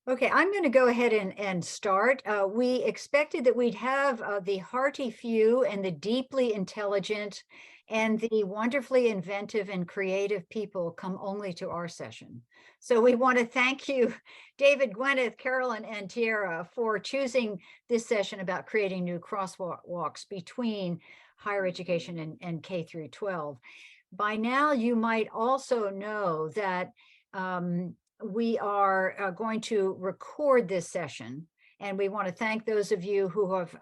Okay, I'm going to go ahead and start. We expected that we'd have the hearty few and the deeply intelligent and the wonderfully inventive and creative people come only to our session. So we want to thank you, David, Gwyneth, Carolyn, and Tiara, for choosing this session about creating new crosswalks between higher education and K through 12. By now, you might also know that we are going to record this session, and we want to thank those of you who have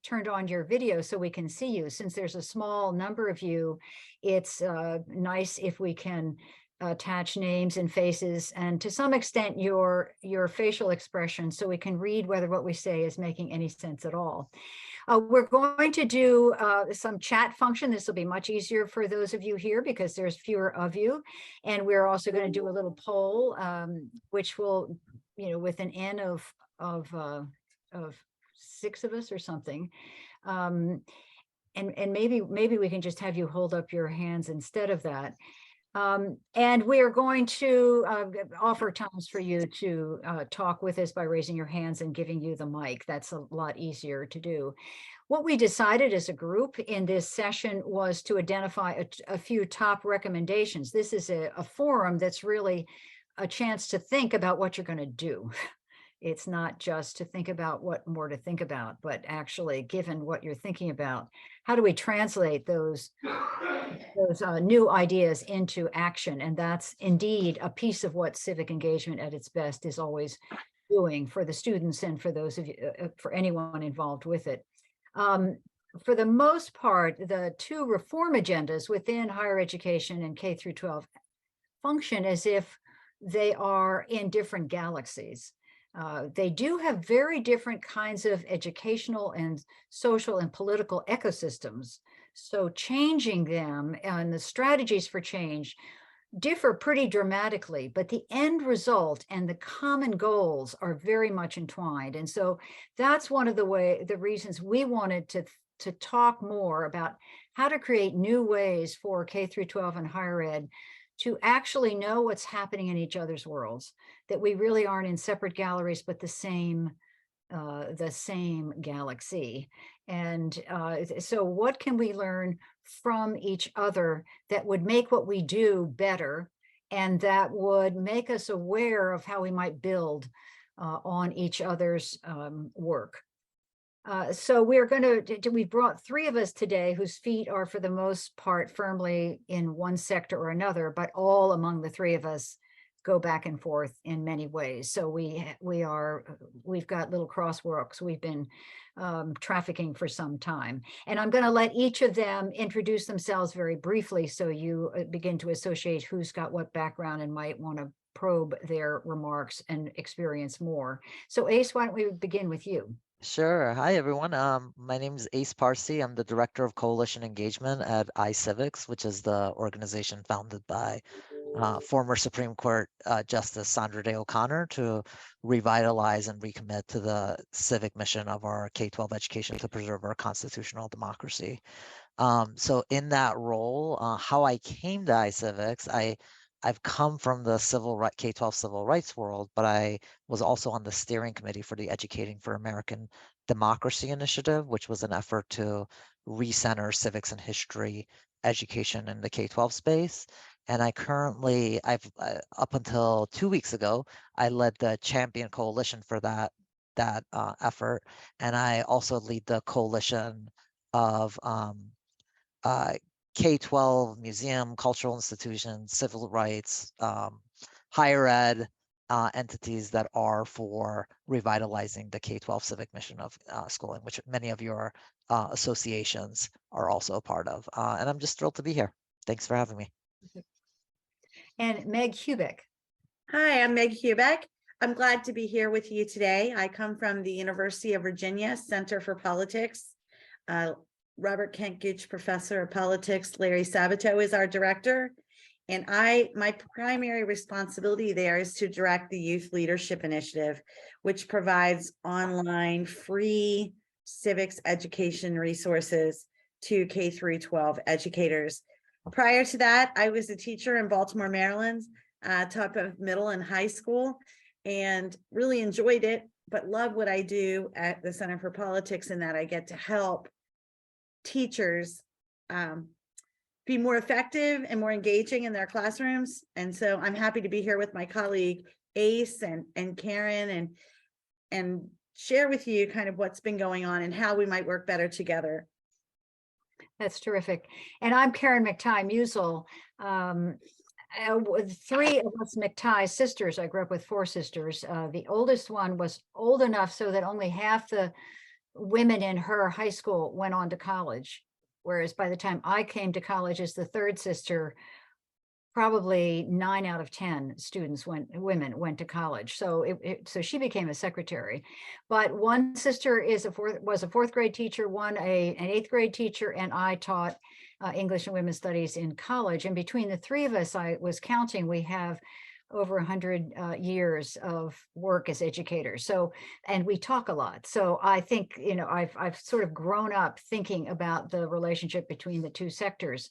turned on your video so we can see you. Since there's a small number of you, it's nice if we can attach names and faces, and to some extent your facial expression, so we can read whether what we say is making any sense at all. We're going to do some chat function. This will be much easier for those of you here because there's fewer of you. And we're also going to do a little poll, which will, with an N of 6 of us or something. And maybe we can just have you hold up your hands instead of that. And we are going to offer times for you to talk with us by raising your hands and giving you the mic. That's a lot easier to do. What we decided as a group in this session was to identify a few top recommendations. This is a forum that's really a chance to think about what you're going to do. It's not just to think about what more to think about, but actually, given what you're thinking about, how do we translate those new ideas into action? And that's indeed a piece of what civic engagement at its best is always doing for the students and for those of you, for anyone involved with it. For the most part, the two reform agendas within higher education and K through 12 function as if they are in different galaxies. They do have very different kinds of educational and social and political ecosystems. So changing them and the strategies for change differ pretty dramatically, but the end result and the common goals are very much entwined. And so that's one of the reasons we wanted to talk more about how to create new ways for K through 12 and higher ed to actually know what's happening in each other's worlds, that we really aren't in separate galleries, but the same galaxy. And so what can we learn from each other that would make what we do better, and that would make us aware of how we might build on each other's work? So we've brought 3 of us today whose feet are for the most part firmly in one sector or another, but all among the 3 of us go back and forth in many ways. So we've got little crosswalks we've been trafficking for some time. And I'm going to let each of them introduce themselves very briefly so you begin to associate who's got what background and might want to probe their remarks and experience more. So Ace, why don't we begin with you? Sure. Hi, everyone. My name is Ace Parsi. I'm the Director of Coalition Engagement at iCivics, which is the organization founded by former Supreme Court Justice Sandra Day O'Connor to revitalize and recommit to the civic mission of our K-12 education to preserve our constitutional democracy. So in that role, how I came to iCivics, I've come from the K-12 civil rights world, but I was also on the steering committee for the Educating for American Democracy initiative, which was an effort to recenter civics and history education in the K-12 space. And I've up until 2 weeks ago, I led the Champion Coalition for that effort, and I also lead the coalition of K-12 museum, cultural institutions, civil rights, higher ed entities that are for revitalizing the K-12 civic mission of schooling, which many of your associations are also a part of. And I'm just thrilled to be here. Thanks for having me. And Meg Hubick. Hi, I'm Meg Hubick. I'm glad to be here with you today. I come from the University of Virginia Center for Politics. Robert Kent Gooch Professor of Politics, Larry Sabato is our director. And my primary responsibility there is to direct the Youth Leadership Initiative, which provides online free civics education resources to K through 12 educators. Prior to that, I was a teacher in Baltimore, Maryland, taught both middle and high school. and really enjoyed it, but love what I do at the Center for Politics, in that I get to help teachers be more effective and more engaging in their classrooms. And so I'm happy to be here with my colleague Ace and Caryn and share with you kind of what's been going on and how we might work better together. That's terrific. And I'm Caryn McTighe Musil. Three of us McTighe sisters. I grew up with four sisters. The oldest one was old enough so that only half the women in her high school went on to college. Whereas by the time I came to college as the third sister, probably 9 out of 10 women went to college. So so she became a secretary. But one sister was a fourth grade teacher, one an eighth grade teacher, and I taught English and Women's Studies in college. And between the three of us, I was counting, we have over 100 years of work as educators. So, and we talk a lot. So I think, I've sort of grown up thinking about the relationship between the two sectors.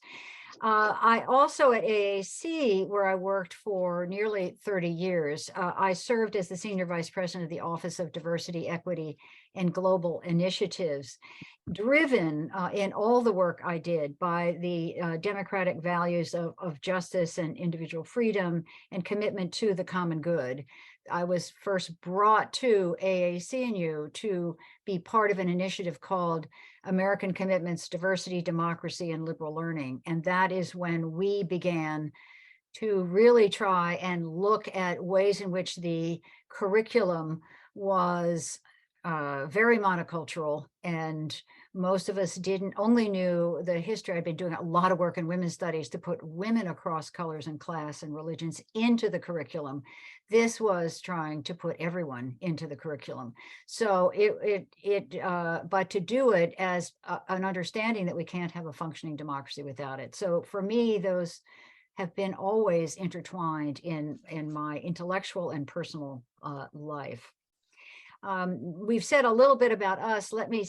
I also at AAC, where I worked for nearly 30 years, I served as the Senior Vice President of the Office of Diversity, Equity, and Global Initiatives, driven in all the work I did by the democratic values of justice and individual freedom and commitment to the common good. I was first brought to AAC&U to be part of an initiative called American Commitments, Diversity, Democracy, and Liberal Learning. And that is when we began to really try and look at ways in which the curriculum was very monocultural, and most of us only knew the history. I'd been doing a lot of work in women's studies to put women across colors and class and religions into the curriculum. This was trying to put everyone into the curriculum. So but to do it as an understanding that we can't have a functioning democracy without it. So for me, those have been always intertwined in my intellectual and personal life. We've said a little bit about us. Let me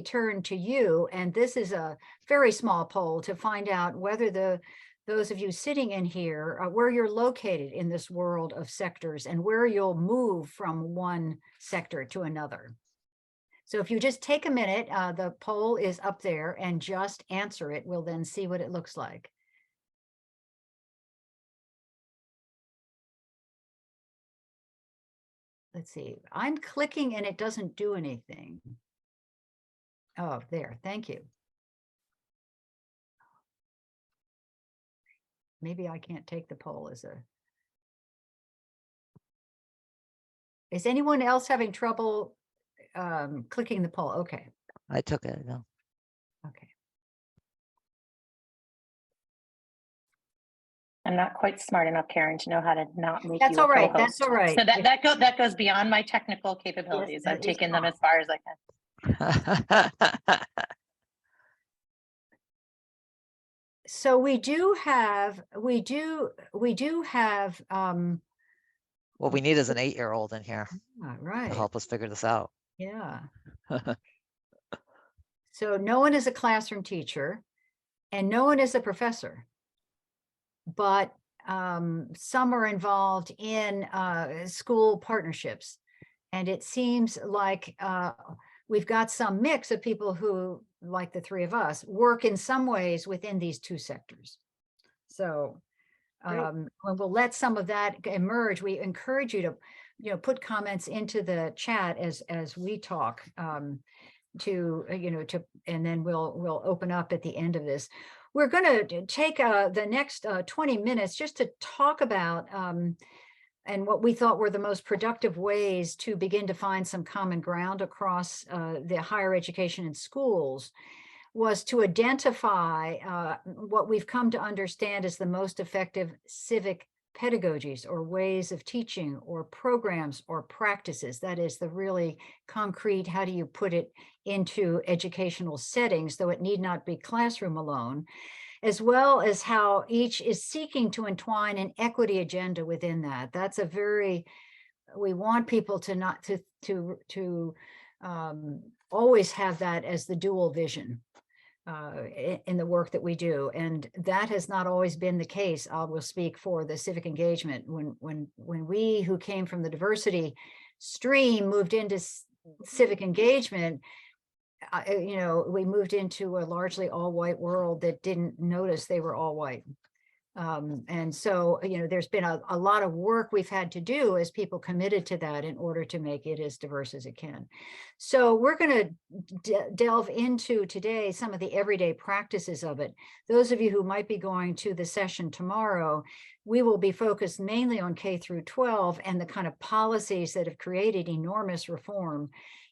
turn to you. And this is a very small poll to find out whether those of you sitting in here, where you're located in this world of sectors and where you'll move from one sector to another. So if you just take a minute, the poll is up there, and just answer it. We'll then see what it looks like. Let's see, I'm clicking and it doesn't do anything. Oh, there, thank you. Maybe I can't take the poll as is anyone else having trouble clicking the poll? Okay. I took it, no. Okay. I'm not quite smart enough, Caryn, to know how to not make That's you a all right. co-host. That's all right. So that goes beyond my technical capabilities. Yes, I've taken them as far as I can. So we do have What we need is an 8-year-old in here right. to help us figure this out. Yeah. So no one is a classroom teacher and no one is a professor, but some are involved in school partnerships. And it seems like we've got some mix of people who, like the three of us, work in some ways within these two sectors. So we'll let some of that emerge. We encourage you to, put comments into the chat as we talk, and then we'll open up at the end of this. We're going to take the next 20 minutes just to talk about and what we thought were the most productive ways to begin to find some common ground across the higher education and schools was to identify what we've come to understand as the most effective civic pedagogies or ways of teaching or programs or practices. That is the really concrete, how do you put it into educational settings, though it need not be classroom alone, as well as how each is seeking to entwine an equity agenda within that. That's we want people to not to always have that as the dual vision. in the work that we do. And that has not always been the case. I will speak for the civic engagement. When we who came from the diversity stream moved into civic engagement, we moved into a largely all white world that didn't notice they were all white. And so, there's been a lot of work we've had to do as people committed to that in order to make it as diverse as it can. So we're going to delve into today some of the everyday practices of it. Those of you who might be going to the session tomorrow, we will be focused mainly on K through 12 and the kind of policies that have created enormous reform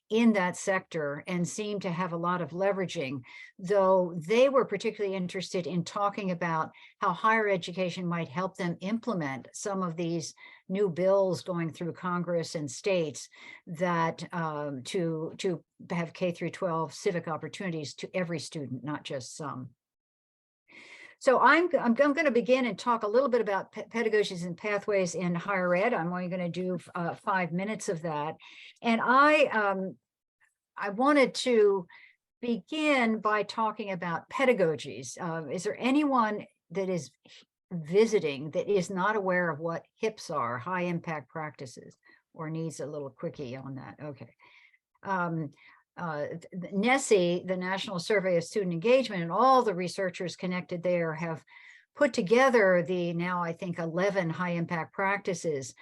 in that sector and seem to have a lot of leveraging, though they were particularly interested in talking about how higher education might help them implement some of these new bills going through Congress and states that to have K through 12 civic opportunities to every student, not just some. So I'm going to begin and talk a little bit about pedagogies and pathways in higher ed. I'm only going to do 5 minutes of that. And I wanted to begin by talking about pedagogies. Is there anyone that is visiting that is not aware of what HIPs are, high impact practices, or needs a little quickie on that? Okay. NSSE, the National Survey of Student Engagement, and all the researchers connected there have put together the now, I think, 11 high impact practices.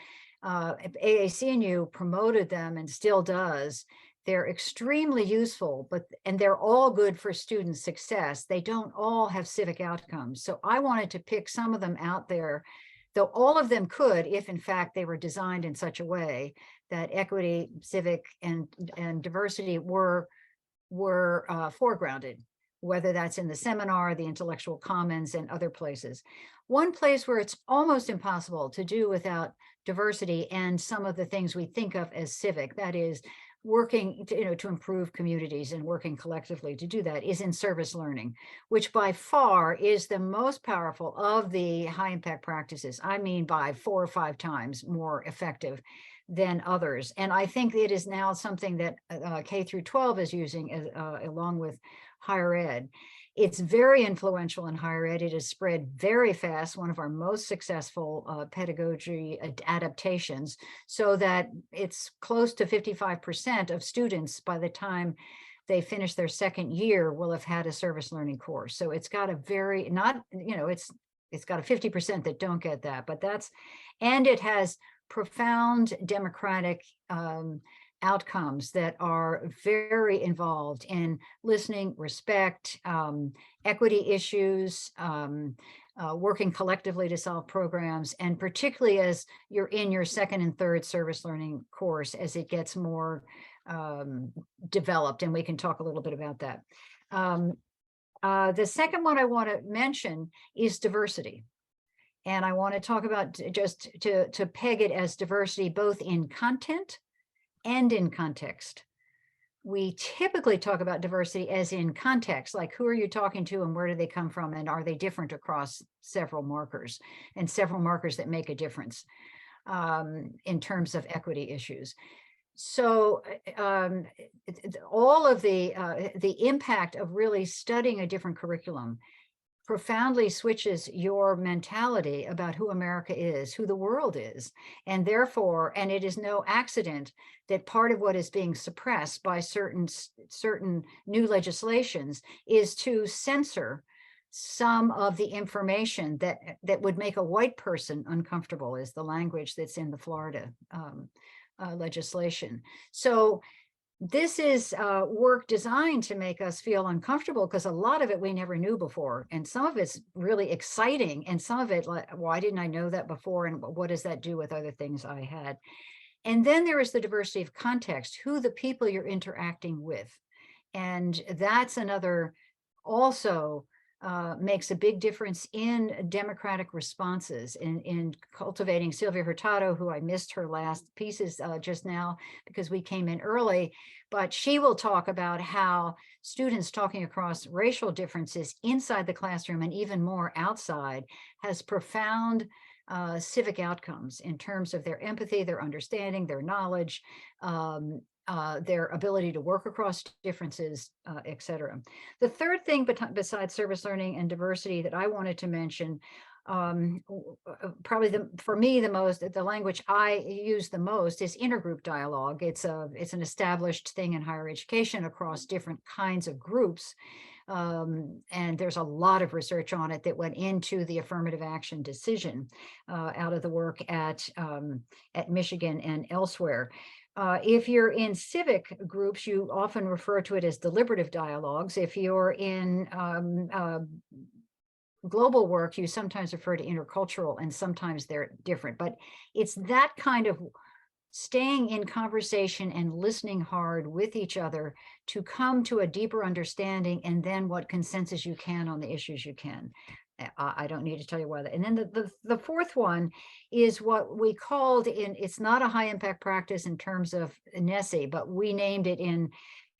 AAC&U promoted them and still does. They're extremely useful, and they're all good for student success. They don't all have civic outcomes. So I wanted to pick some of them out there, though all of them could, if in fact they were designed in such a way that equity, civic, and diversity were foregrounded, whether that's in the seminar, the intellectual commons, and other places. One place where it's almost impossible to do without diversity and some of the things we think of as civic, that is working to improve communities and working collectively to do that, is in service learning, which by far is the most powerful of the high impact practices. I mean, by 4 or 5 times more effective than others. And I think it is now something that K through 12 is using along with higher ed. It's very influential in higher ed. It has spread very fast, one of our most successful pedagogy adaptations, so that it's close to 55% of students by the time they finish their second year will have had a service learning course. So it's got a very, it's got a 50% that don't get that, but and it has profound democratic outcomes that are very involved in listening, respect, equity issues, working collectively to solve programs, and particularly as you're in your second and third service learning course, as it gets more developed, and we can talk a little bit about that. The second one I want to mention is diversity. And I want to talk about, just to peg it as diversity, both in content and in context. We typically talk about diversity as in context, like who are you talking to and where do they come from, and are they different across several markers, and several markers that make a difference in terms of equity issues. So all of the impact of really studying a different curriculum profoundly switches your mentality about who America is, who the world is. And therefore, and it is no accident that part of what is being suppressed by certain new legislations is to censor some of the information that would make a white person uncomfortable, is the language that's in the Florida legislation. So this is work designed to make us feel uncomfortable, because a lot of it we never knew before, and some of it's really exciting, and some of it like, why didn't I know that before, and what does that do with other things I had? And then there is the diversity of context, who the people you're interacting with, and that's another also makes a big difference in democratic responses, in cultivating. Sylvia Hurtado, who I missed her last pieces just now because we came in early, but she will talk about how students talking across racial differences inside the classroom and even more outside has profound civic outcomes in terms of their empathy, their understanding, their knowledge, their ability to work across differences, et cetera. The third thing besides service learning and diversity that I wanted to mention, probably for me the language I use the most is intergroup dialogue. It's an established thing in higher education across different kinds of groups. And there's a lot of research on it that went into the affirmative action decision out of the work at Michigan and elsewhere. If you're in civic groups, you often refer to it as deliberative dialogues. If you're in global work, you sometimes refer to intercultural, and sometimes they're different. But it's that kind of staying in conversation and listening hard with each other to come to a deeper understanding, and then what consensus you can on the issues you can. I don't need to tell you why. And then the fourth one is what we called it's not a high impact practice in terms of NESE, but we named it in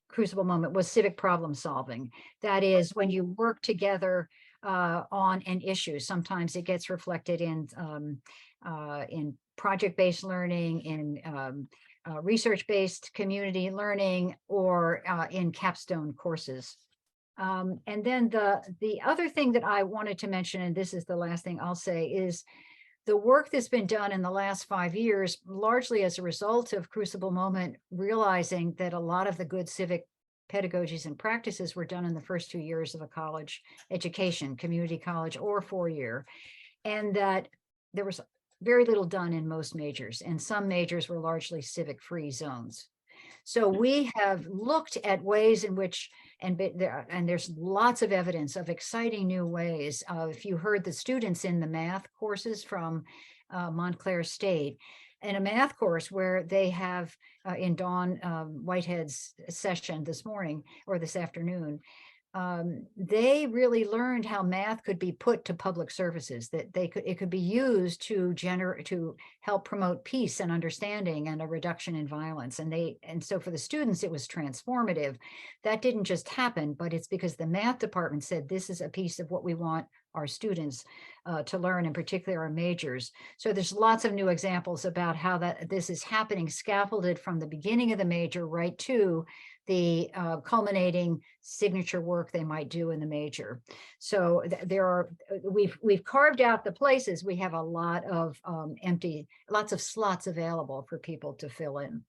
Crucible Moment, was civic problem solving. That is when you work together on an issue. Sometimes it gets reflected in project-based learning, in research-based community learning, or in capstone courses. And then the other thing that I wanted to mention, and this is the last thing I'll say, is the work that's been done in the last 5 years, largely as a result of Crucible Moment, realizing that a lot of the good civic pedagogies and practices were done in the first 2 years of a college education, community college or 4-year, and that there was very little done in most majors, and some majors were largely civic-free zones. So we have looked at ways in which, and there's lots of evidence of exciting new ways. If you heard the students in the math courses from Montclair State, in a math course where they have in Dawn Whitehead's session this morning or this afternoon, they really learned how math could be put to public services, that it could be used to help promote peace and understanding and a reduction in violence. And so for the students, it was transformative. That didn't just happen, but it's because the math department said, this is a piece of what we want our students to learn, in particular our majors. So there's lots of new examples about how this is happening, scaffolded from the beginning of the major right to the culminating signature work they might do in the major. So we've carved out the places. We have a lot of lots of slots available for people to fill in.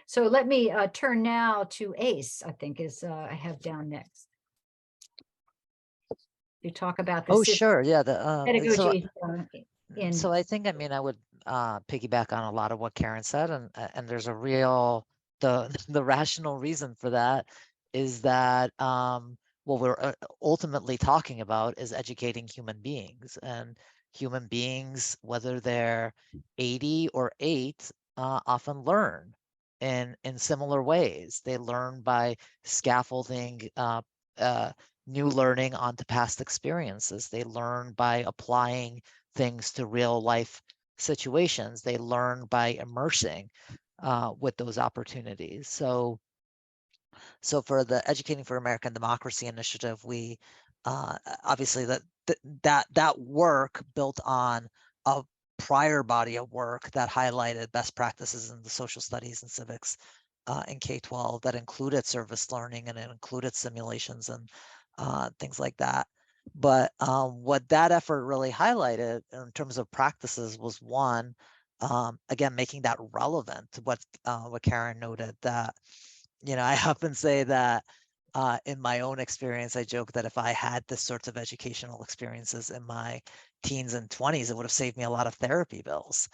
So let me turn now to Ace, I think is I have down next. You talk about the sure, yeah, pedagogy. So I think, I mean, I would piggyback on a lot of what Caryn said, and there's a real the rational reason for that is that what we're ultimately talking about is educating human beings, and human beings, whether they're 80 or 8, often learn in similar ways. They learn by scaffolding new learning onto past experiences. They learn by applying things to real life situations. They learn by immersing with those opportunities. So for the Educating for American Democracy initiative, we obviously that work built on a prior body of work that highlighted best practices in the social studies and civics in K-12 that included service learning, and it included simulations and things like that. But what that effort really highlighted in terms of practices was, one, again, making that relevant to what Caryn noted, that, you know, I often say that in my own experience, I joke that if I had this sorts of educational experiences in my teens and 20s, it would have saved me a lot of therapy bills.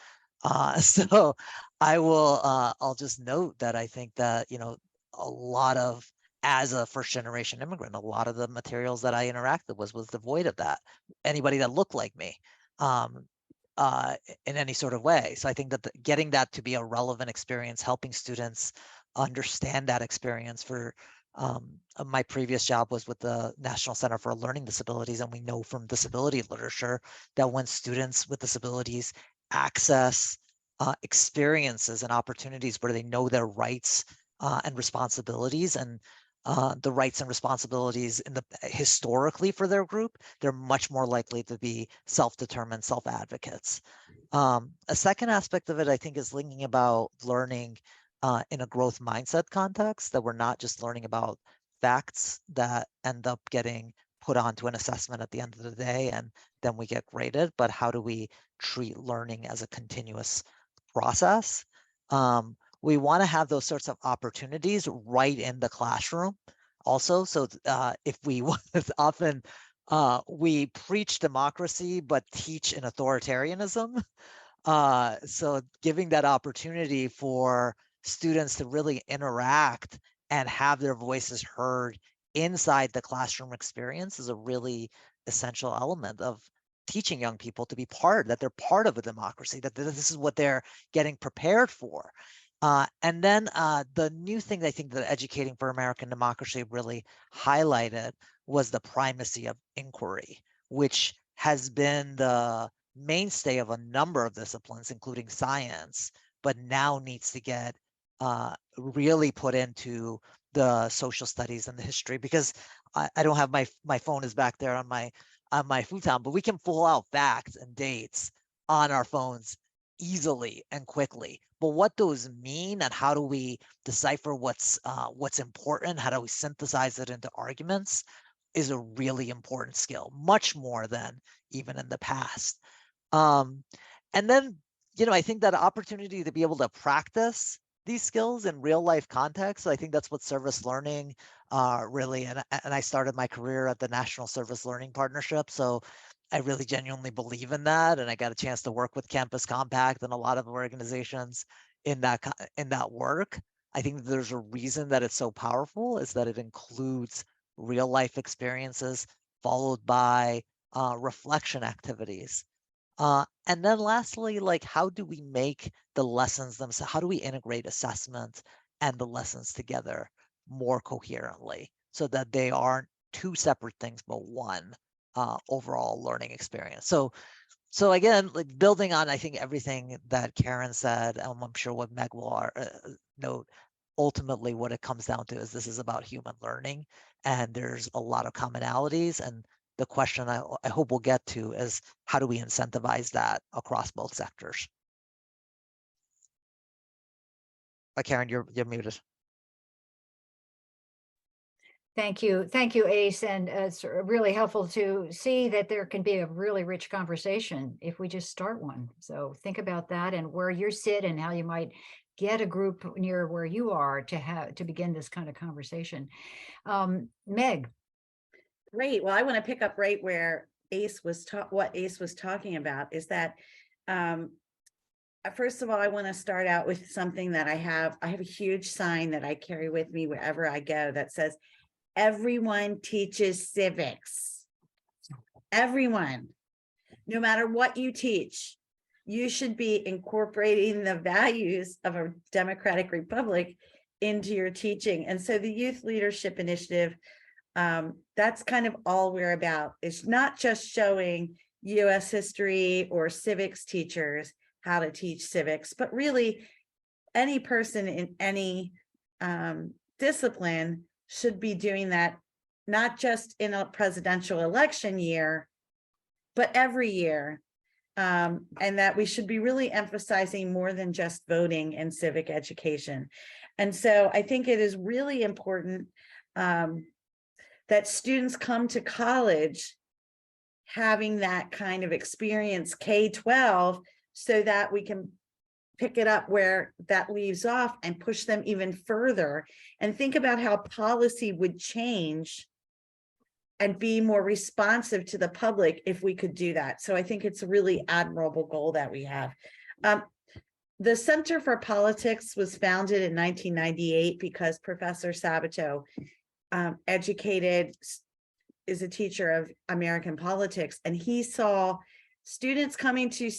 So I'll just note that I think that, you know, a lot of, as a first generation immigrant, a lot of the materials that I interacted with was devoid of that. Anybody that looked like me in any sort of way. So I think that getting that to be a relevant experience, helping students understand that experience. For my previous job was with the National Center for Learning Disabilities, and we know from disability literature that when students with disabilities access experiences and opportunities where they know their rights and responsibilities, and the rights and responsibilities historically for their group, they're much more likely to be self-determined, self-advocates. A second aspect of it, I think, is thinking about learning in a growth mindset context, that we're not just learning about facts that end up getting put onto an assessment at the end of the day and then we get graded, but how do we treat learning as a continuous process? We want to have those sorts of opportunities right in the classroom also. So if we often we preach democracy but teach in authoritarianism, so giving that opportunity for students to really interact and have their voices heard inside the classroom experience is a really essential element of teaching young people to be that they're part of a democracy, that this is what they're getting prepared for. And then the new thing I think that Educating for American Democracy really highlighted was the primacy of inquiry, which has been the mainstay of a number of disciplines, including science, but now needs to get really put into the social studies and the history, because I don't have my phone is back there on my futon, but we can pull out facts and dates on our phones easily and quickly. But what those mean and how do we decipher what's important, how do we synthesize it into arguments, is a really important skill, much more than even in the past. And then, I think that opportunity to be able to practice these skills in real life context. So I think that's what service learning really, and I started my career at the National Service Learning Partnership. So I really genuinely believe in that. And I got a chance to work with Campus Compact and a lot of organizations in that work. I think there's a reason that it's so powerful, is that it includes real life experiences followed by reflection activities. And then lastly, like, how do we make the lessons themselves? How do we integrate assessment and the lessons together more coherently so that they aren't two separate things, but one overall learning experience? So again, like building on, I think, everything that Caryn said, I'm sure what Meg will note, ultimately what it comes down to is this is about human learning, and there's a lot of commonalities. And the question I hope we'll get to is, how do we incentivize that across both sectors? Caryn, you're muted. Thank you, Ace, and it's really helpful to see that there can be a really rich conversation if we just start one. So think about that and where you sit and how you might get a group near where you are to begin this kind of conversation. Meg. Great. Well, I want to pick up right where what Ace was talking about, is that first of all, I want to start out with something that I have a huge sign that I carry with me wherever I go that says, everyone teaches civics. Everyone, no matter what you teach, you should be incorporating the values of a democratic republic into your teaching. And so the Youth Leadership Initiative, that's kind of all we're about. It's not just showing US history or civics teachers how to teach civics, but really any person in any discipline should be doing that, not just in a presidential election year, but every year. And that we should be really emphasizing more than just voting and civic education. And so I think it is really important that students come to college having that kind of experience K-12, so that we can pick it up where that leaves off and push them even further, and think about how policy would change and be more responsive to the public if we could do that. So I think it's a really admirable goal that we have. The Center for Politics was founded in 1998 because Professor Sabato is a teacher of American politics, and he saw students coming to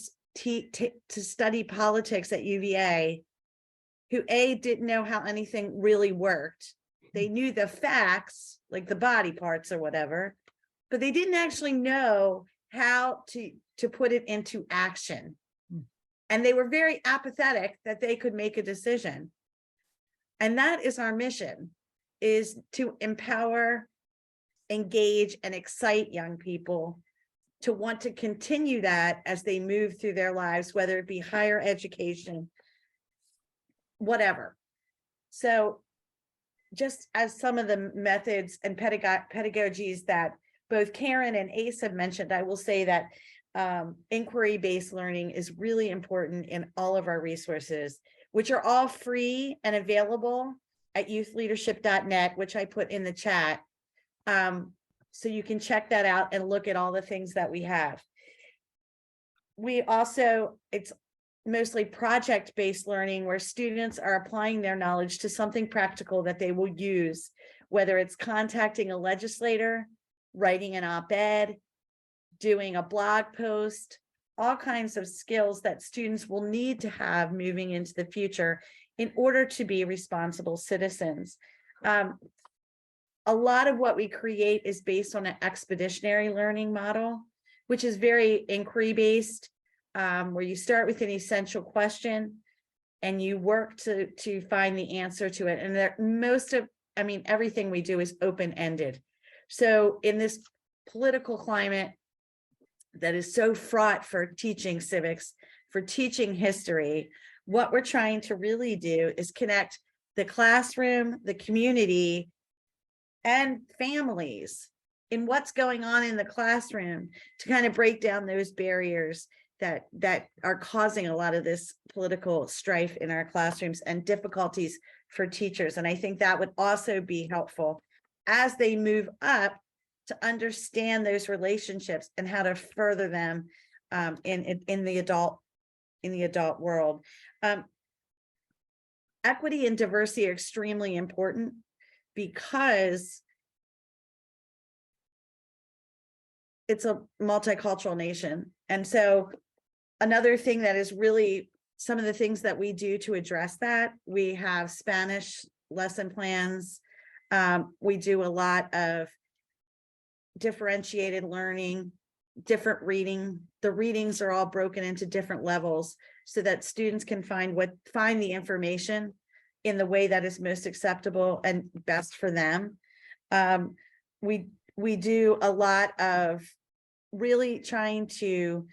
study politics at UVA who didn't know how anything really worked. They knew the facts, like the body parts or whatever, but they didn't actually know how to put it into action. And they were very apathetic that they could make a decision. And that is our mission, is to empower, engage, and excite young people to want to continue that as they move through their lives, whether it be higher education, whatever. So just as some of the methods and pedagogies that both Caryn and Ace have mentioned, I will say that inquiry-based learning is really important in all of our resources, which are all free and available at youthleadership.net, which I put in the chat. So you can check that out and look at all the things that we have. We also, it's mostly project-based learning where students are applying their knowledge to something practical that they will use, whether it's contacting a legislator, writing an op-ed, doing a blog post, all kinds of skills that students will need to have moving into the future in order to be responsible citizens. A lot of what we create is based on an expeditionary learning model, which is very inquiry-based, where you start with an essential question and you work to find the answer to it. And everything we do is open-ended. So in this political climate that is so fraught for teaching civics, for teaching history, what we're trying to really do is connect the classroom, the community, and families in what's going on in the classroom to kind of break down those barriers that are causing a lot of this political strife in our classrooms and difficulties for teachers. And I think that would also be helpful as they move up to understand those relationships and how to further them in the adult world. Equity and diversity are extremely important because it's a multicultural nation. And so another thing that is really some of the things that we do to address that, we have Spanish lesson plans. We do a lot of differentiated learning, different reading. The readings are all broken into different levels so that students can find the information in the way that is most acceptable and best for them. We do a lot of really trying to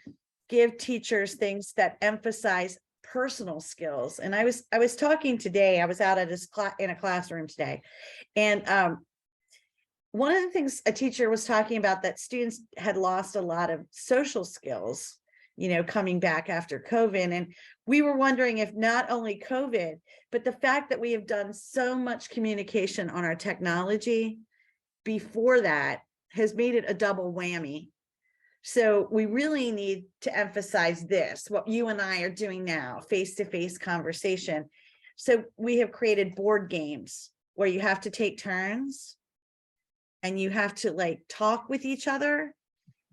give teachers things that emphasize personal skills. And I was talking today, I was out at in a classroom today, and one of the things a teacher was talking about that students had lost a lot of social skills, coming back after COVID. And we were wondering if not only COVID, but the fact that we have done so much communication on our technology before that has made it a double whammy. So we really need to emphasize this, what you and I are doing now, face-to-face conversation. So we have created board games where you have to take turns and you have to talk with each other.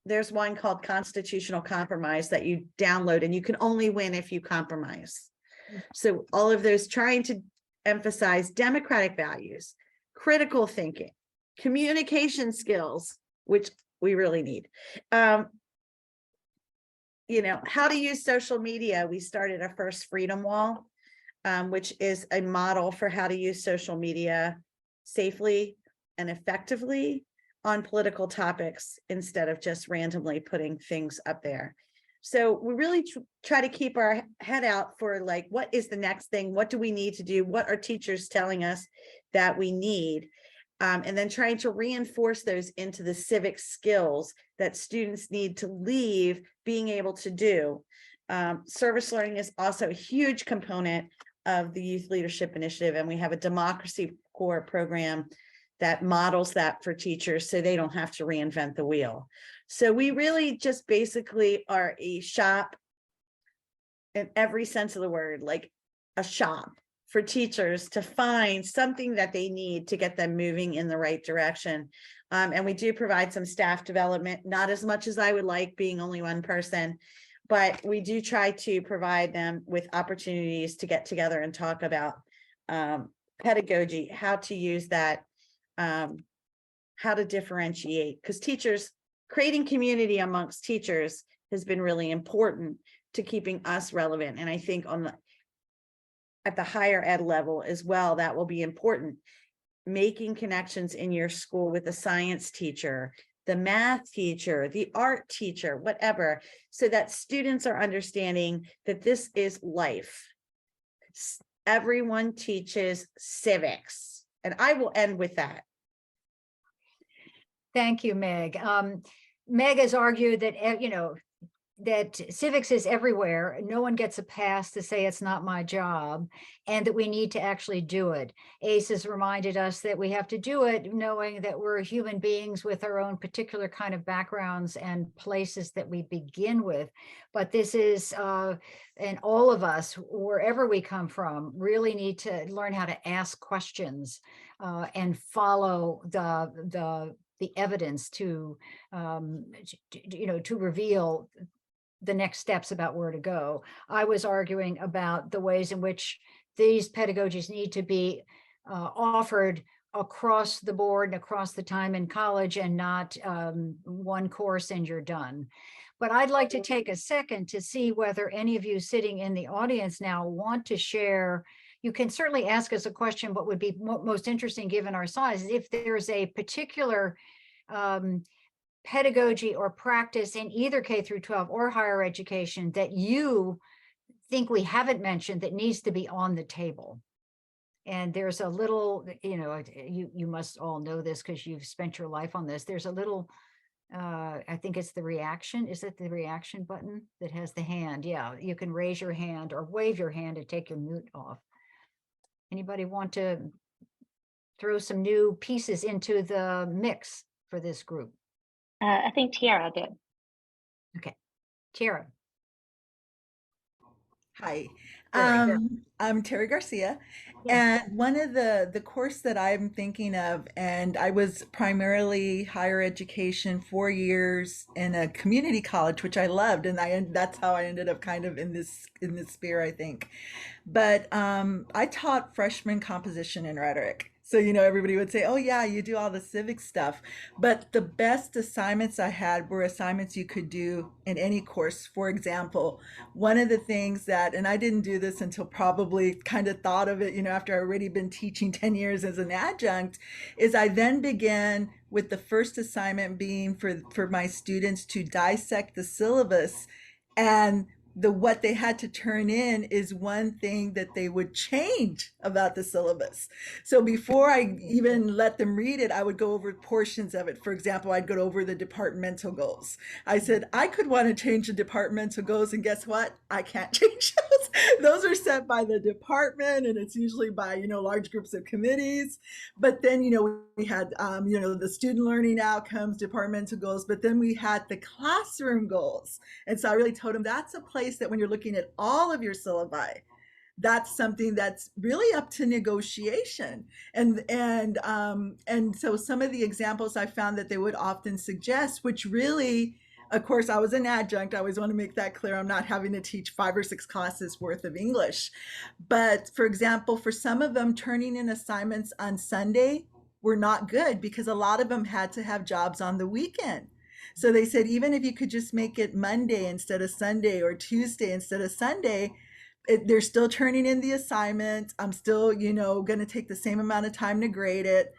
There's one called Constitutional Compromise that you download, and you can only win if you compromise. So all of those trying to emphasize democratic values, critical thinking, communication skills, which we really need. How to use social media. We started our first Freedom Wall, which is a model for how to use social media safely and effectively on political topics instead of just randomly putting things up there. So we really try to keep our head out for what is the next thing? What do we need to do? What are teachers telling us that we need? And then trying to reinforce those into the civic skills that students need to leave being able to do. Service learning is also a huge component of the Youth Leadership Initiative, and we have a Democracy Corps program that models that for teachers so they don't have to reinvent the wheel. So we really just basically are a shop in every sense of the word, like a shop for teachers to find something that they need to get them moving in the right direction. And we do provide some staff development, not as much as I would like, being only one person, but we do try to provide them with opportunities to get together and talk about pedagogy, how to use that, how to differentiate, because teachers, creating community amongst teachers has been really important to keeping us relevant. And I think at the higher ed level as well, that will be important. Making connections in your school with the science teacher, the math teacher, the art teacher, whatever, so that students are understanding that this is life. everyone teaches civics. And I will end with that. Thank you, Meg. Meg has argued that, that civics is everywhere. No one gets a pass to say it's not my job, and that we need to actually do it. ACE has reminded us that we have to do it knowing that we're human beings with our own particular kind of backgrounds and places that we begin with. But this is, and all of us, wherever we come from, really need to learn how to ask questions and follow the evidence to reveal the next steps about where to go. I was arguing about the ways in which these pedagogies need to be offered across the board and across the time in college, and not one course and you're done. But I'd like to take a second to see whether any of you sitting in the audience now want to share. You can certainly ask us a question, but would be most interesting given our size, if there's a particular pedagogy or practice in either K through 12 or higher education that you think we haven't mentioned that needs to be on the table. And there's a little, you must all know this because you've spent your life on this. There's a little, I think it's the reaction. Is it the reaction button that has the hand? Yeah, you can raise your hand or wave your hand and take your mute off. Anybody want to throw some new pieces into the mix for this group? I think Tiara did. Okay, Tiara. Hi, Very good. I'm Terry Garcia, Yeah. and one of the course that I'm thinking of, and I was primarily higher education, 4 years in a community college, which I loved, and that's how I ended up kind of in this sphere, I think. But I taught freshman composition and rhetoric. So, everybody would say, oh, yeah, you do all the civic stuff. But the best assignments I had were assignments you could do in any course. For example, one of the things that, and I didn't do this until probably kind of thought of it, after I already been teaching 10 years as an adjunct, is I then began with the first assignment being for my students to dissect the syllabus, and what they had to turn in is one thing that they would change about the syllabus. So before I even let them read it, I would go over portions of it. For example, I'd go over the departmental goals. I said, I could want to change the departmental goals, and guess what? I can't change those. Those are set by the department, and it's usually by, large groups of committees. But then, we had, the student learning outcomes, departmental goals, but then we had the classroom goals. And so I really told them that's a place that when you're looking at all of your syllabi, that's something that's really up to negotiation. And so some of the examples I found that they would often suggest, which really, of course, I was an adjunct. I always want to make that clear. I'm not having to teach 5 or 6 classes worth of English. But for example, for some of them, turning in assignments on Sunday were not good because a lot of them had to have jobs on the weekend. So they said, even if you could just make it Monday instead of Sunday, or Tuesday instead of Sunday, they're still turning in the assignment. I'm still, going to take the same amount of time to grade it.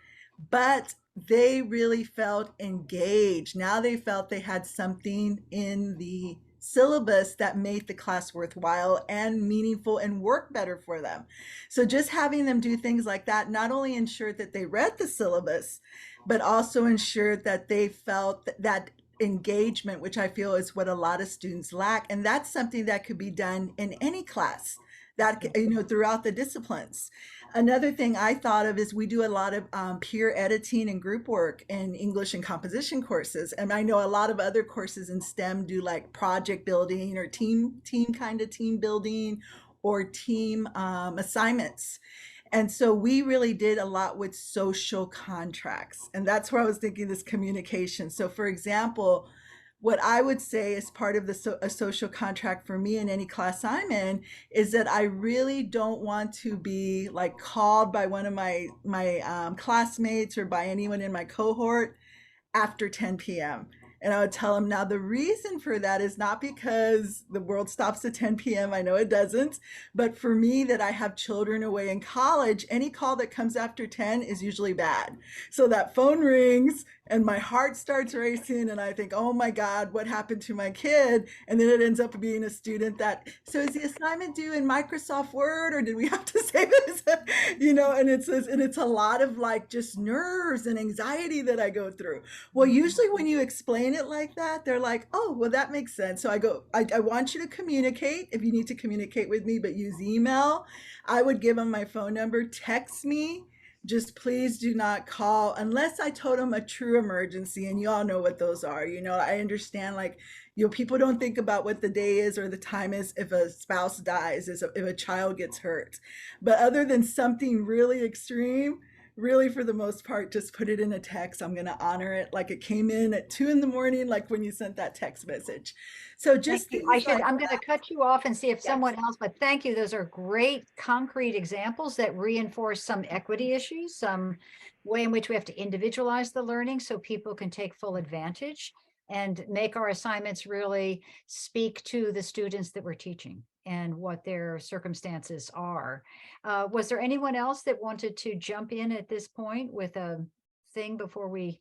But they really felt engaged. Now they felt they had something in the syllabus that made the class worthwhile and meaningful and work better for them. So just having them do things like that not only ensured that they read the syllabus, but also ensured that they felt that engagement, which I feel is what a lot of students lack. And that's something that could be done in any class, that, throughout the disciplines. Another thing I thought of is we do a lot of peer editing and group work in English and composition courses. And I know a lot of other courses in STEM do like project building or team building or team assignments. And so we really did a lot with social contracts. And that's where I was thinking this communication. So for example, what I would say is part of a social contract for me in any class I'm in is that I really don't want to be like called by one of my classmates or by anyone in my cohort after 10 p.m. And I would tell them, now the reason for that is not because the world stops at 10 p.m. I know it doesn't, but for me that I have children away in college, any call that comes after 10 is usually bad. So that phone rings and my heart starts racing and I think, oh my God, what happened to my kid? And then it ends up being a student that, so is the assignment due in Microsoft Word or did we have to save it? You know, and it's a lot of like just nerves and anxiety that I go through. Well, usually when you explain it like that, they're like, oh, well, that makes sense. So I want you to communicate if you need to communicate with me, but use email. I would give them my phone number, text me. Just please do not call unless I told them a true emergency. And you all know what those are. You know, I understand like, you know, people don't think about what the day is or the time is if a spouse dies, if a child gets hurt. But other than something really extreme, really for the most part, just put it in a text. I'm going to honor it like it came in at 2 a.m, like when you sent that text message. So just Thank you. things like I'm going to cut you off and see if Yes. someone else, but thank you. Those are great concrete examples that reinforce some equity issues, some way in which we have to individualize the learning so people can take full advantage and make our assignments really speak to the students that we're teaching and what their circumstances are. Was there anyone else that wanted to jump in at this point with a thing before we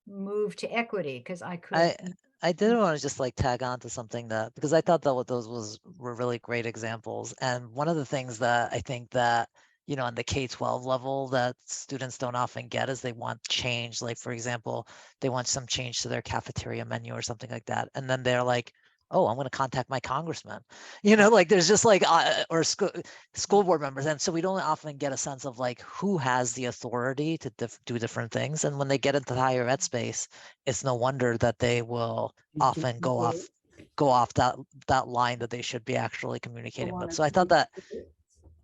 move to equity? Because I did want to just like tag on to something that, because I thought that what those were really great examples. And one of the things that I think that, you know, on the K-12 level that students don't often get is they want change. Like, for example, they want some change to their cafeteria menu or something like that. And then they're like, oh, I'm going to contact my congressman, you know, like there's just like, or school board members. And so we don't often get a sense of like who has the authority to do different things. And when they get into the higher ed space, it's no wonder that they will often go off that line that they should be actually communicating with. So I thought that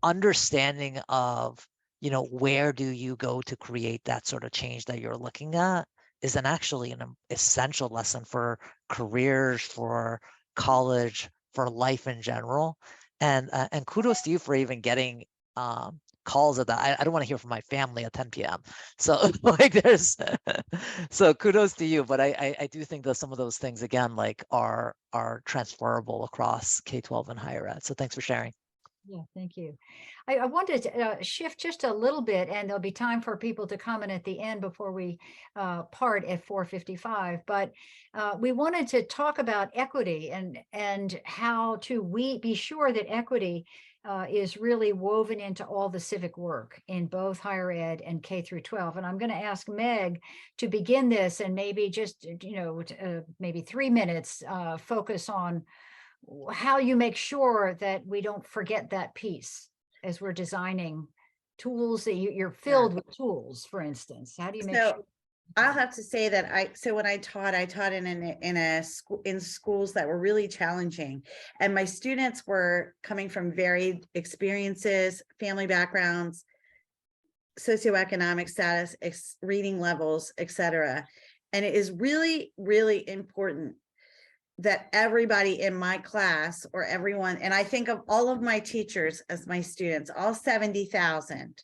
understanding of, you know, where do you go to create that sort of change that you're looking at is actually an essential lesson for careers, for college, for life in general. And kudos to you for even getting calls at that. I don't want to hear from my family at 10 p.m. So like there's, so kudos to you. But I do think that some of those things again, like are transferable across K-12 and higher ed. So thanks for sharing. Yeah, thank you. I wanted to shift just a little bit, and there'll be time for people to comment at the end before we part at 4:55. But we wanted to talk about equity and how to be sure that equity is really woven into all the civic work in both higher ed and K through 12. And I'm going to ask Meg to begin this and maybe just, you know, maybe 3 minutes focus on how you make sure that we don't forget that piece as we're designing tools that you're filled with tools, for instance. How do you make sure? I'll have to say that when I taught in schools that were really challenging, and my students were coming from varied experiences, family backgrounds, socioeconomic status, reading levels, etc. And it is really, really important that everybody in my class or everyone, and I think of all of my teachers as my students, all 70,000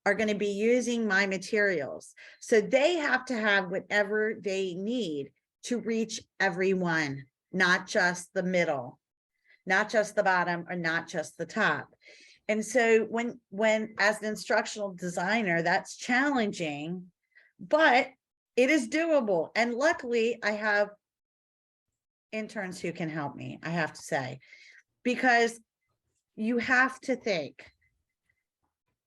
are going to be using my materials. So they have to have whatever they need to reach everyone, not just the middle, not just the bottom, or not just the top. And so when as an instructional designer, that's challenging, but it is doable. And luckily I have interns who can help me, I have to say, because you have to think,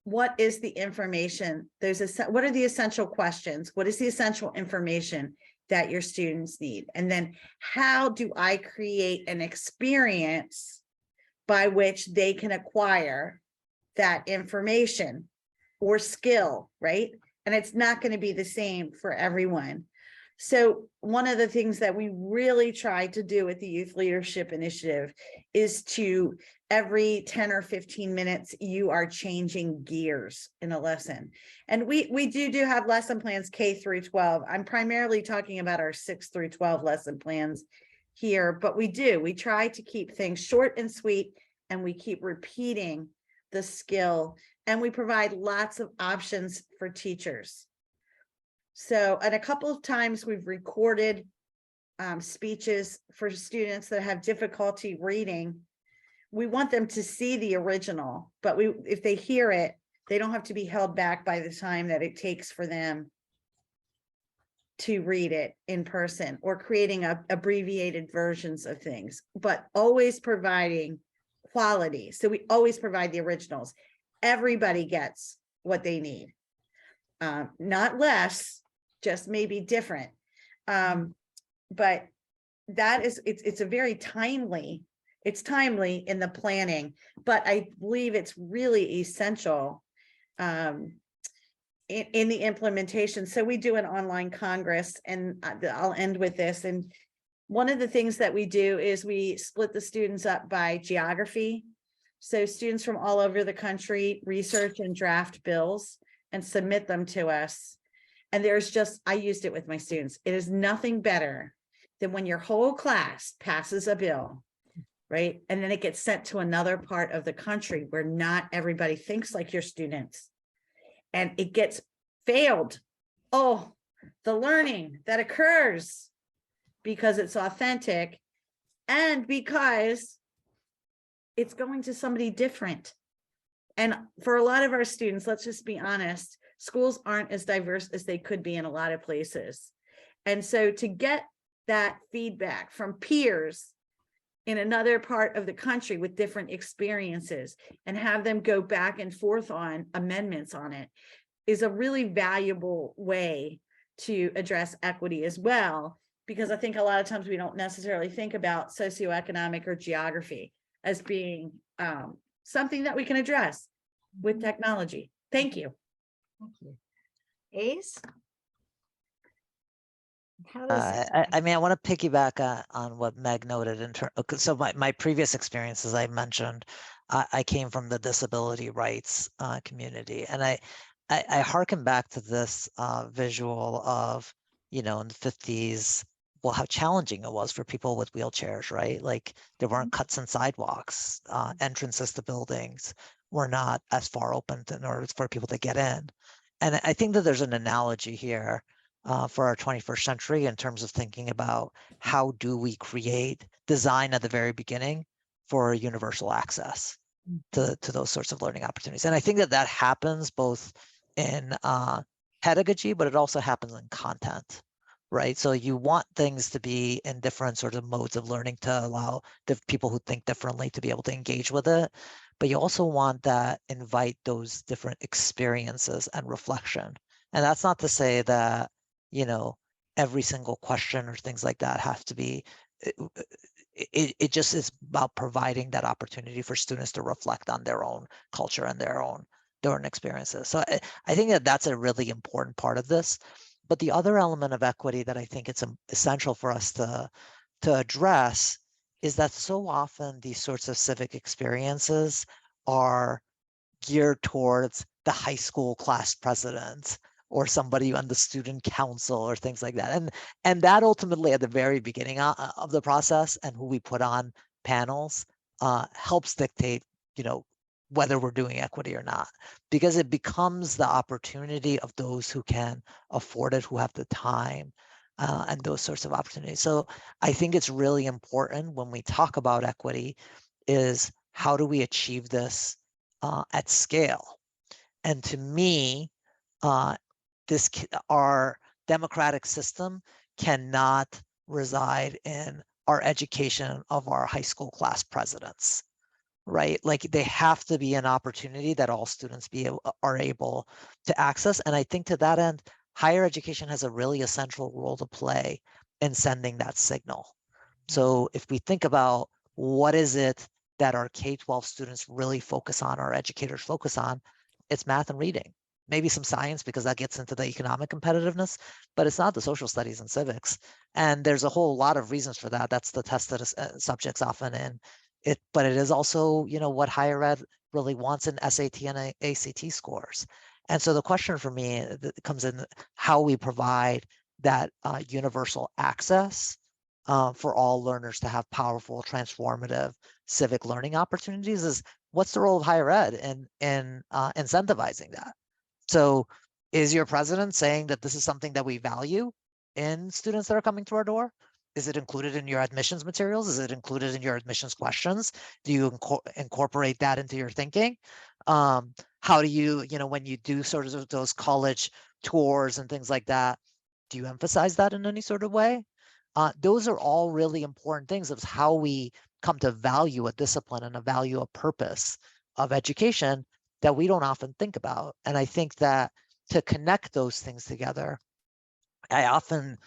what is the information? What are the essential questions? What is the essential information that your students need? And then how do I create an experience by which they can acquire that information or skill, right? And it's not going to be the same for everyone. So one of the things that we really try to do with the Youth Leadership Initiative is to every 10 or 15 minutes, you are changing gears in a lesson. And we do have lesson plans K through 12. I'm primarily talking about our 6 through 12 lesson plans here, but we try to keep things short and sweet, and we keep repeating the skill, and we provide lots of options for teachers. So, and a couple of times we've recorded speeches for students that have difficulty reading. We want them to see the original, but if they hear it, they don't have to be held back by the time that it takes for them to read it in person or creating abbreviated versions of things, but always providing quality. So we always provide the originals. Everybody gets what they need. Not less, just maybe different. But that is, it's a very timely, it's timely in the planning, but I believe it's really essential in the implementation. So we do an online Congress, and I'll end with this. And one of the things that we do is we split the students up by geography. So students from all over the country research and draft bills and submit them to us. And there's just, I used it with my students. It is nothing better than when your whole class passes a bill, right? And then it gets sent to another part of the country where not everybody thinks like your students. And it gets failed. Oh, the learning that occurs because it's authentic and because it's going to somebody different. And for a lot of our students, let's just be honest, schools aren't as diverse as they could be in a lot of places. And so to get that feedback from peers in another part of the country with different experiences and have them go back and forth on amendments on it is a really valuable way to address equity as well, because I think a lot of times we don't necessarily think about socioeconomic or geography as being something that we can address with technology. Thank you. Thank you. Ace? How does I mean, I want to piggyback on what Meg noted in terms. So my previous experience, as I mentioned, I came from the disability rights community, and I hearken back to this visual of, in the 50s, well, how challenging it was for people with wheelchairs, right? Like there weren't cuts in sidewalks, entrances to buildings were not as far open in order for people to get in. And I think that there's an analogy here for our 21st century in terms of thinking about how do we create design at the very beginning for universal access to those sorts of learning opportunities. And I think that happens both in pedagogy, but it also happens in content, right? So you want things to be in different sort of modes of learning to allow the people who think differently to be able to engage with it. But you also want that invite those different experiences and reflection. And that's not to say that, every single question or things like that have to be, it just is about providing that opportunity for students to reflect on their own culture and their own experiences. So I think that that's a really important part of this. But the other element of equity that I think it's essential for us to address is that so often these sorts of civic experiences are geared towards the high school class president or somebody on the student council or things like that. And that ultimately at the very beginning of the process and who we put on panels helps dictate, whether we're doing equity or not, because it becomes the opportunity of those who can afford it, who have the time and those sorts of opportunities. So I think it's really important when we talk about equity is how do we achieve this at scale? And to me, our democratic system cannot reside in our education of our high school class presidents, right? Like they have to be an opportunity that all students are able to access. And I think to that end, higher education has a really essential role to play in sending that signal. So if we think about what is it that our K-12 students really focus on, our educators focus on, it's math and reading. Maybe some science because that gets into the economic competitiveness, but it's not the social studies and civics. And there's a whole lot of reasons for that. That's the tested subjects often in it, but it is also, what higher ed really wants in SAT and ACT scores. And so the question for me comes in how we provide that universal access for all learners to have powerful, transformative civic learning opportunities is what's the role of higher ed in incentivizing that? So is your president saying that this is something that we value in students that are coming through our door? Is it included in your admissions materials? Is it included in your admissions questions? Do you incorporate that into your thinking? How do you, when you do sort of those college tours and things like that, do you emphasize that in any sort of way? Those are all really important things of how we come to value a discipline and a value a purpose of education that we don't often think about. And I think that to connect those things together, I often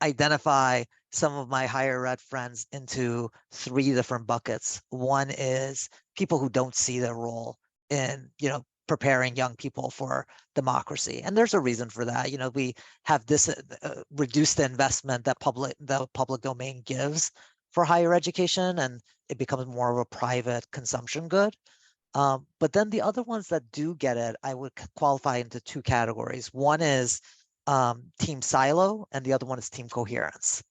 identify some of my higher ed friends into 3 different buckets. One is people who don't see their role in, preparing young people for democracy. And there's a reason for that. We have this reduced investment that the public domain gives for higher education, and it becomes more of a private consumption good. But then the other ones that do get it, I would qualify into 2 categories. One is team silo, and the other one is team coherence.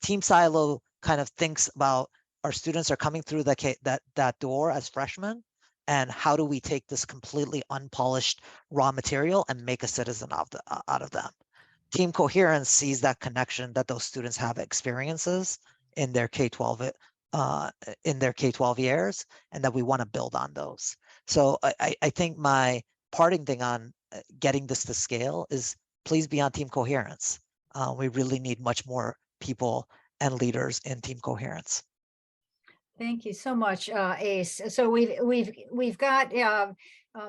Team silo kind of thinks about our students are coming through that door as freshmen, and how do we take this completely unpolished raw material and make a citizen out of them. Team coherence sees that connection that those students have experiences in their K-12 years, and that we want to build on those. So I think my parting thing on getting this to scale is please be on team coherence. We really need much more people and leaders in team coherence. Thank you so much, Ace. So we've got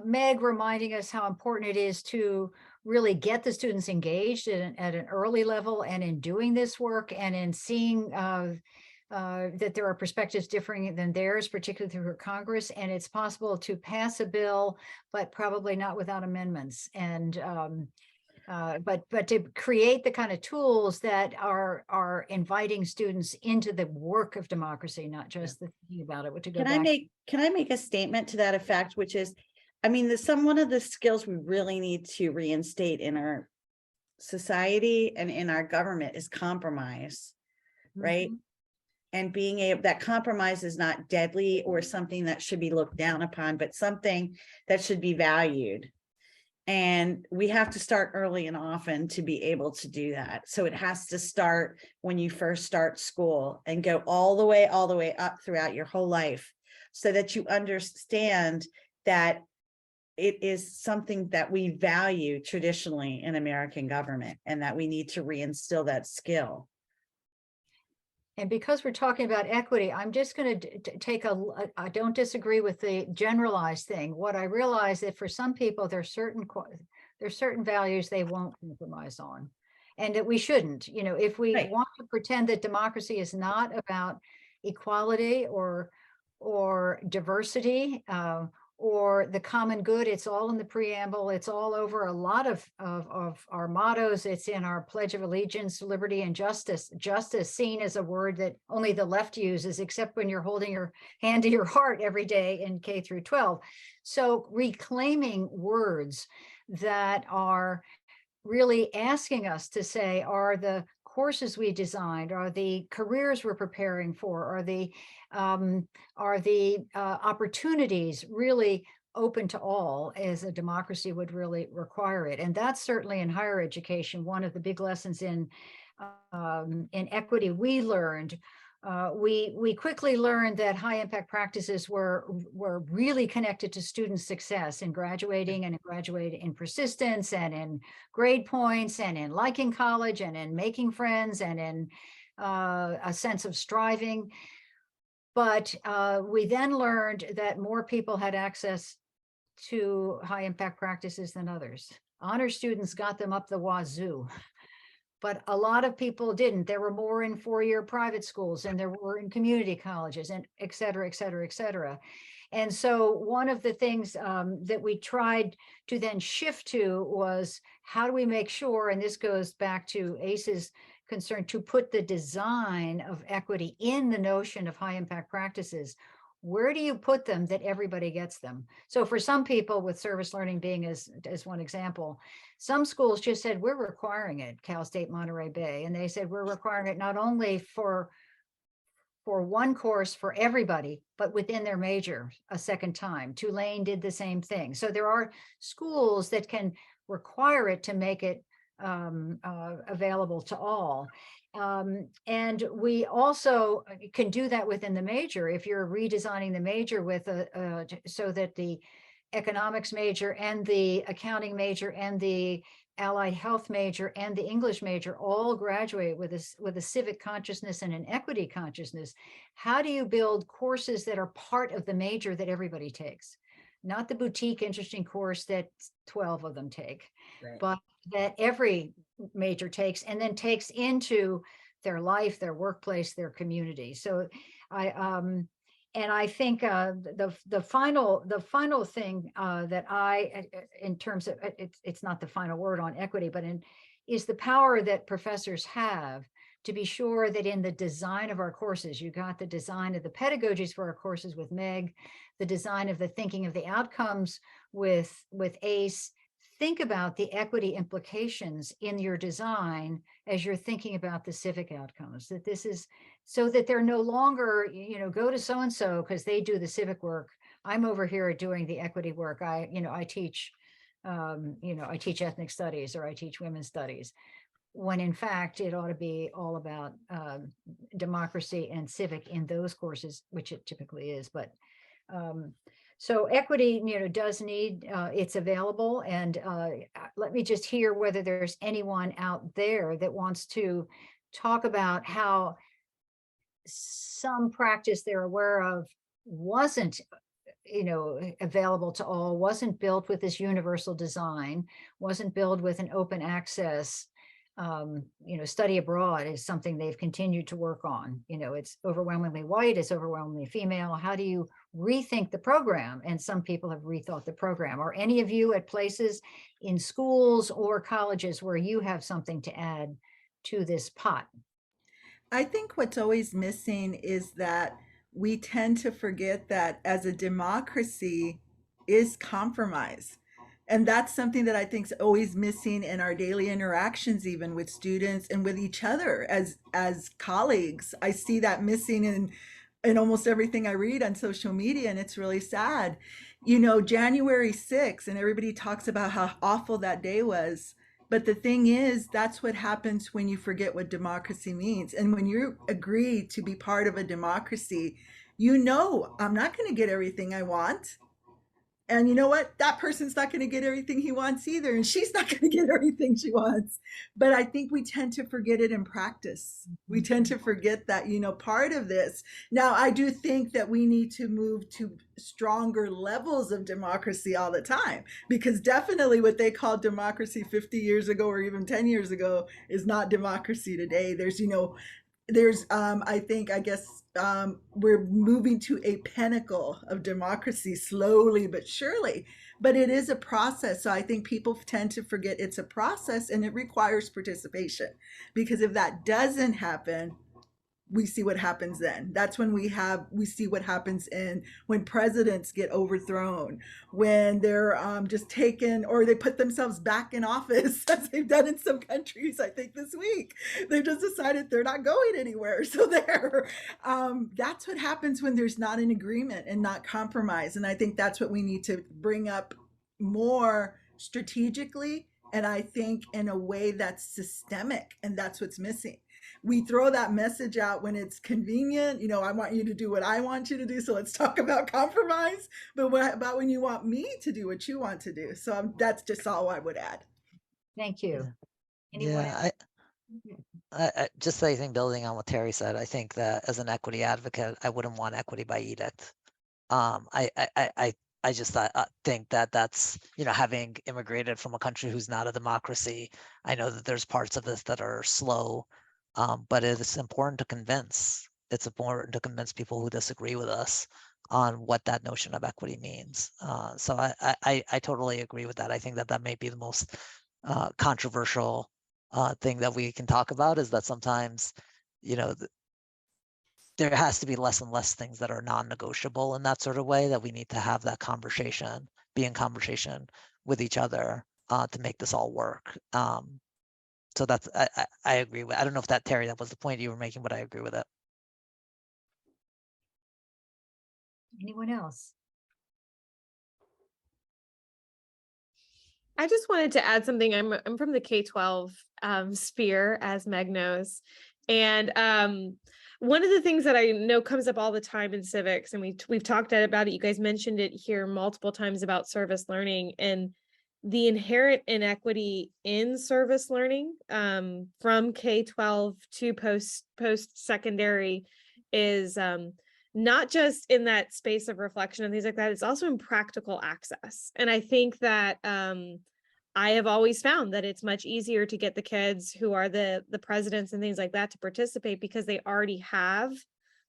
Meg reminding us how important it is to really get the students engaged at an early level, and in doing this work, and in seeing that there are perspectives differing than theirs, particularly through Congress, and it's possible to pass a bill, but probably not without amendments. And but to create the kind of tools that are inviting students into the work of democracy, not just the thinking about it, but to go back. Can I make a statement to that effect, which is, I mean, one of the skills we really need to reinstate in our society and in our government is compromise, right? And being able, that compromise is not deadly or something that should be looked down upon, but something that should be valued. And we have to start early and often to be able to do that. So it has to start when you first start school and go all the way up throughout your whole life, so that you understand that it is something that we value traditionally in American government, and that we need to reinstill that skill. And because we're talking about equity, I'm just going to take I don't disagree with the generalized thing. What I realize that for some people, there's certain values they won't compromise on, and that we shouldn't. If we want to pretend that democracy is not about equality or diversity, or the common good, it's all in the preamble, it's all over a lot of our mottos, it's in our Pledge of Allegiance, liberty and justice. Justice seen as a word that only the left uses, except when you're holding your hand to your heart every day in K through 12. So reclaiming words that are really asking us to say, are the courses we designed, are the careers we're preparing for, are the opportunities really open to all, as a democracy would really require it. And that's certainly in higher education one of the big lessons in equity we learned. We quickly learned that high impact practices were really connected to student success in graduating, and in persistence, and in grade points, and in liking college, and in making friends, and in a sense of striving. But we then learned that more people had access to high impact practices than others. Honor students got them up the wazoo, but a lot of people didn't. There were more in 4-year private schools, and there were in community colleges, and et cetera, et cetera, et cetera. And so one of the things that we tried to then shift to was, how do we make sure, and this goes back to Ace's concern, to put the design of equity in the notion of high impact practices. Where do you put them that everybody gets them? So for some people, with service learning being as one example, some schools just said, we're requiring it, Cal State Monterey Bay. And they said, we're requiring it not only for one course for everybody, but within their major a second time. Tulane did the same thing. So there are schools that can require it to make it available to all. And we also can do that within the major. If you're redesigning the major with so that the economics major and the accounting major and the allied health major and the English major all graduate with a civic consciousness and an equity consciousness, how do you build courses that are part of the major that everybody takes? Not the boutique interesting course that 12 of them take, Right. but that every major takes and then takes into their life, their workplace, their community. So I think the final thing that in terms of it's not the final word on equity, but is the power that professors have to be sure that in the design of our courses, you got the design of the pedagogies for our courses with Meg, the design of the thinking of the outcomes with ACE. Think about the equity implications in your design as you're thinking about the civic outcomes, that this is so that they're no longer, go to so-and-so because they do the civic work. I'm over here doing the equity work. I teach, I teach ethnic studies or I teach women's studies, when in fact it ought to be all about democracy and civic in those courses, which it typically is. But so equity, does need, it's available. And let me just hear whether there's anyone out there that wants to talk about how some practice they're aware of wasn't, available to all, wasn't built with this universal design, wasn't built with an open access. Study abroad is something they've continued to work on. It's overwhelmingly white, it's overwhelmingly female. How do you rethink the program? And some people have rethought the program. Are any of you at places in schools or colleges where you have something to add to this pot? I think what's always missing is that we tend to forget that as a democracy is compromise. And that's something that I think is always missing in our daily interactions, even with students and with each other as colleagues. I see that missing in almost everything I read on social media, and it's really sad. January 6th, and everybody talks about how awful that day was. But the thing is, that's what happens when you forget what democracy means. And when you agree to be part of a democracy, I'm not going to get everything I want. And you know what? That person's not going to get everything he wants either. And she's not going to get everything she wants. But I think we tend to forget it in practice. We tend to forget that, part of this. Now, I do think that we need to move to stronger levels of democracy all the time, because definitely what they called democracy 50 years ago or even 10 years ago is not democracy today. We're moving to a pinnacle of democracy slowly but surely, but it is a process. So I think people tend to forget it's a process and it requires participation, because if that doesn't happen, we see what happens then. That's when we see what happens when presidents get overthrown, when they're just taken, or they put themselves back in office, as they've done in some countries. I think this week they've just decided they're not going anywhere. So that's what happens when there's not an agreement and not compromise. And I think that's what we need to bring up more strategically, and I think in a way that's systemic, and that's what's missing. We throw that message out when it's convenient. I want you to do what I want you to do, so let's talk about compromise. But what about when you want me to do what you want to do? So that's just all I would add. Thank you. Yeah, I just, I think, building on what Terry said, I think that as an equity advocate, I wouldn't want equity by edict. I just think that that's, having immigrated from a country who's not a democracy, I know that there's parts of this that are slow. But it's important to convince. It's important to convince people who disagree with us on what that notion of equity means. So I totally agree with that. I think that may be the most controversial thing that we can talk about, is that sometimes, there has to be less and less things that are non-negotiable in that sort of way, that we need to have that conversation, be in conversation with each other to make this all work. So that's, I agree with. I don't know if that, Terry, that was the point you were making, but I agree with it. Anyone else? I just wanted to add something. I'm from the K-12 sphere, as Meg knows, and one of the things that I know comes up all the time in civics, and we've talked about it. You guys mentioned it here multiple times about service learning, and the inherent inequity in service learning from K-12 to post-secondary is not just in that space of reflection and things like that, it's also in practical access. And I think that I have always found that it's much easier to get the kids who are the presidents and things like that to participate because they already have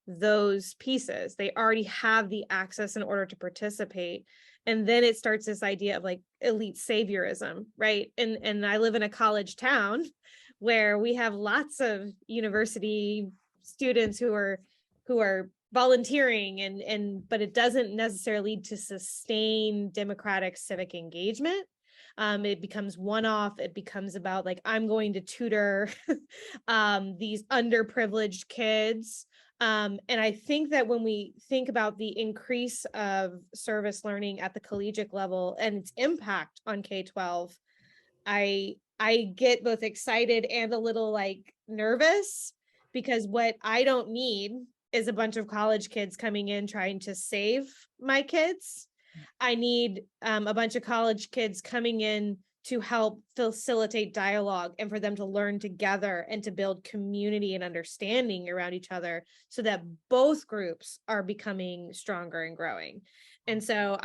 those pieces. They already have the access in order to participate. And then it starts this idea of like elite saviorism, right? And I live in a college town where we have lots of university students who are volunteering but it doesn't necessarily lead to sustained democratic civic engagement. It becomes one-off. It becomes about like, I'm going to tutor these underprivileged kids. And I think that when we think about the increase of service learning at the collegiate level and its impact on K-12, I get both excited and a little like nervous, because what I don't need is a bunch of college kids coming in trying to save my kids. I need a bunch of college kids coming in to help facilitate dialogue and for them to learn together and to build community and understanding around each other so that both groups are becoming stronger and growing. And so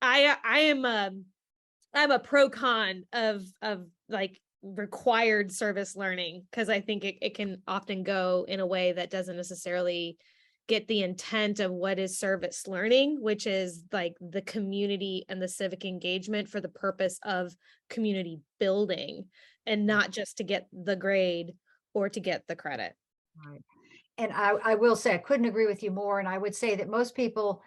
I'm a pro-con of like required service learning, because I think it can often go in a way that doesn't necessarily get the intent of what is service learning, which is like the community and the civic engagement for the purpose of community building and not just to get the grade or to get the credit. Right. And I will say, I couldn't agree with you more. And I would say that most people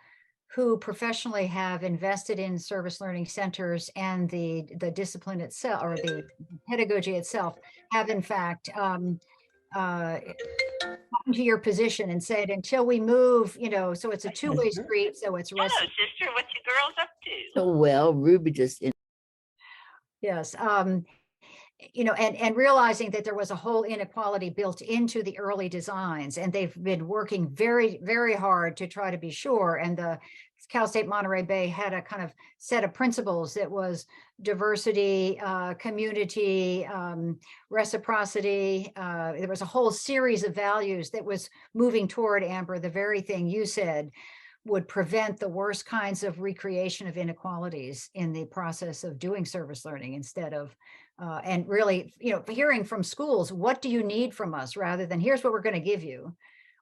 who professionally have invested in service learning centers and the discipline itself, or the pedagogy itself, have in fact gotten to your position and said, until we move, so it's a two-way street. So it's hello, sister. What you girls up to? Oh, well, Ruby just yes. And realizing that there was a whole inequality built into the early designs, and they've been working very, very hard to try to be sure. And the Cal State Monterey Bay had a kind of set of principles that was diversity, community, reciprocity. There was a whole series of values that was moving toward, Amber, the very thing you said would prevent the worst kinds of recreation of inequalities in the process of doing service learning, instead of and really, hearing from schools, what do you need from us, rather than here's what we're going to give you.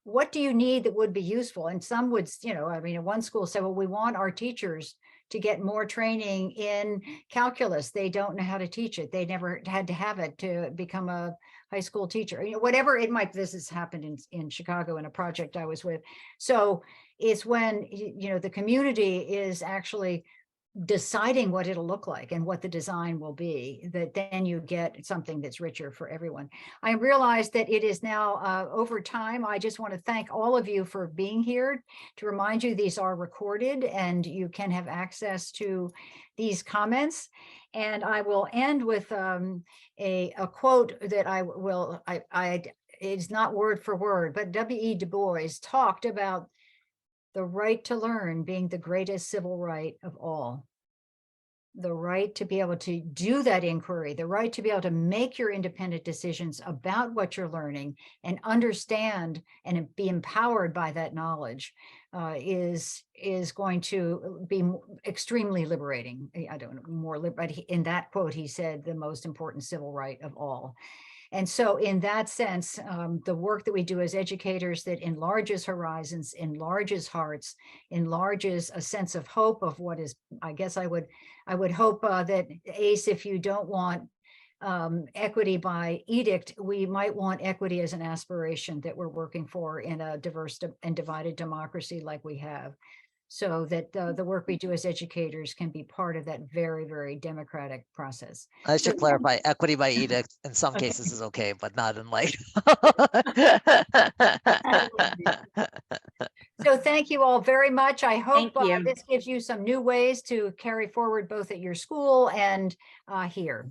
What do you need that would be useful? And some would, one school said, well, we want our teachers to get more training in calculus. They don't know how to teach it. They never had to have it to become a high school teacher, whatever it might. This has happened in Chicago in a project I was with. So it's when, the community is actually deciding what it'll look like and what the design will be, that then you get something that's richer for everyone. I realize that it is now over time. I just want to thank all of you for being here. To remind you, these are recorded and you can have access to these comments. And I will end with a quote that it's not word for word, but W.E. Du Bois talked about the right to learn being the greatest civil right of all. The right to be able to do that inquiry, the right to be able to make your independent decisions about what you're learning and understand and be empowered by that knowledge is going to be extremely liberating. I don't know, more liberating. In that quote, he said the most important civil right of all. And so in that sense, the work that we do as educators that enlarges horizons, enlarges hearts, enlarges a sense of hope of what is, I guess I would hope that, Ace, if you don't want equity by edict, we might want equity as an aspiration that we're working for in a diverse and divided democracy like we have. So that the work we do as educators can be part of that very, very democratic process. I should clarify, equity by edict in some cases is okay, but not in like. So thank you all very much. I hope Thank you. this gives you some new ways to carry forward both at your school and here.